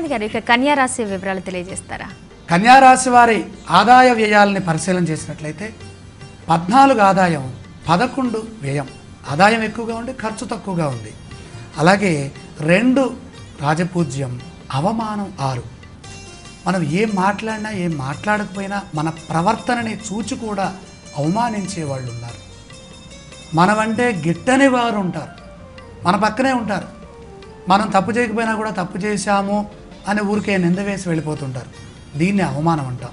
ప్రశాంత్ గారు, ఇక కన్యా రాశి వివరాలు తెలియజేస్తారా? కన్యా రాశి వారి ఆదాయ వ్యయాలని పరిశీలన చేసినట్లయితే 14 ఆదాయం, 11 వ్యయం. ఆదాయం ఎక్కువగా ఉంది, ఖర్చు తక్కువగా ఉంది. అలాగే 2 రాజపూజ్యం, అవమానం 6. మనం ఏం మాట్లాడినా ఏం మాట్లాడకపోయినా మన ప్రవర్తనని చూచి కూడా అవమానించే వాళ్ళు ఉన్నారు. మనమంటే గిట్టని వారు ఉంటారు, మన పక్కనే ఉంటారు. మనం తప్పు చేయకపోయినా కూడా తప్పు చేశాము అని ఊరికే నింద వేసి వెళ్ళిపోతుంటారు. దీన్ని అవమానం అంటాం.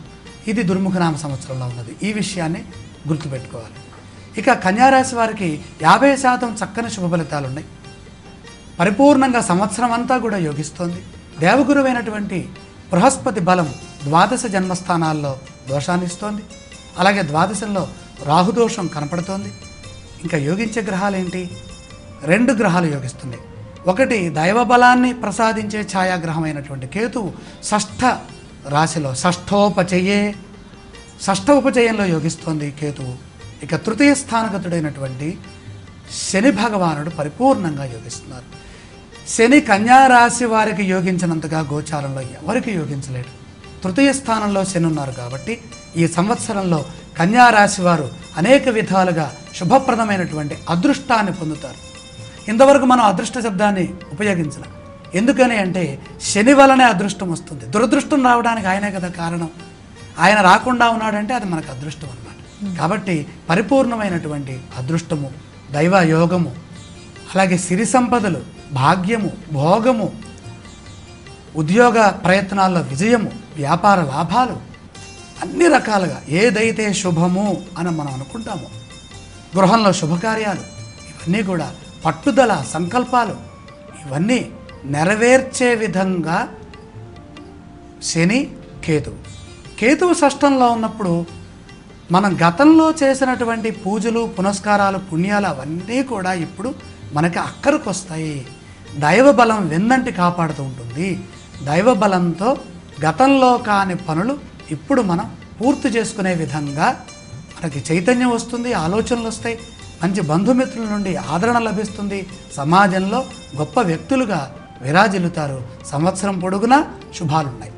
ఇది దుర్ముఖనామ సంవత్సరంలో ఉన్నది. ఈ విషయాన్ని గుర్తుపెట్టుకోవాలి. ఇక కన్యారాశి వారికి 50% చక్కని శుభ ఫలితాలు ఉన్నాయి. పరిపూర్ణంగా సంవత్సరం అంతా కూడా యోగిస్తోంది. దేవగురువైనటువంటి బృహస్పతి బలం ద్వాదశ జన్మస్థానాల్లో దోషాన్ని ఇస్తోంది. అలాగే ద్వాదశంలో రాహుదోషం కనపడుతోంది. ఇంకా యోగించే గ్రహాలు ఏంటి? 2 గ్రహాలు యోగిస్తున్నాయి. ఒకటి దైవబలాన్ని ప్రసాదించే ఛాయాగ్రహమైనటువంటి కేతువు షష్ఠ రాశిలో షష్ఠ ఉపచయంలో యోగిస్తోంది కేతువు. ఇక తృతీయ స్థానగతుడైనటువంటి శని భగవానుడు పరిపూర్ణంగా యోగిస్తున్నారు. శని కన్యారాశి వారికి యోగించినంతగా గోచారంలో ఎవరికి యోగించలేడు. తృతీయ స్థానంలో శని ఉన్నారు కాబట్టి ఈ సంవత్సరంలో కన్యారాశి వారు అనేక విధాలుగా శుభప్రదమైనటువంటి అదృష్టాన్ని పొందుతారు. ఇంతవరకు మనం అదృష్ట శబ్దాన్ని ఉపయోగించలేం. ఎందుకని అంటే శని వలనే అదృష్టం వస్తుంది. దురదృష్టం రావడానికి ఆయనే కదా కారణం. ఆయన రాకుండా ఉన్నాడంటే అది మనకు అదృష్టం అన్నమాట. కాబట్టి పరిపూర్ణమైనటువంటి అదృష్టము, దైవ యోగము, అలాగే సిరి సంపదలు, భాగ్యము, భోగము, ఉద్యోగ ప్రయత్నాల్లో విజయము, వ్యాపార లాభాలు, అన్ని రకాలుగా ఏదైతే శుభము అని మనం అనుకుంటామో, గృహంలో శుభకార్యాలు, ఇవన్నీ కూడా పట్టుదల, సంకల్పాలు, ఇవన్నీ నెరవేర్చే విధంగా శని కేతువు షష్టంలో ఉన్నప్పుడు మనం గతంలో చేసినటువంటి పూజలు, పునస్కారాలు, పుణ్యాలు అవన్నీ కూడా ఇప్పుడు మనకి అక్కరకు వస్తాయి. దైవబలం వెన్నంటి కాపాడుతూ ఉంటుంది. దైవబలంతో గతంలో కాని పనులు ఇప్పుడు మనం పూర్తి చేసుకునే విధంగా మనకి చైతన్యం వస్తుంది, ఆలోచనలు వస్తాయి, మంచి బంధుమిత్రుల నుండి ఆదరణ లభిస్తుంది, సమాజంలో గొప్ప వ్యక్తులుగా విరాజిల్లుతారు. సంవత్సరం పొడుగునా శుభాలున్నాయి.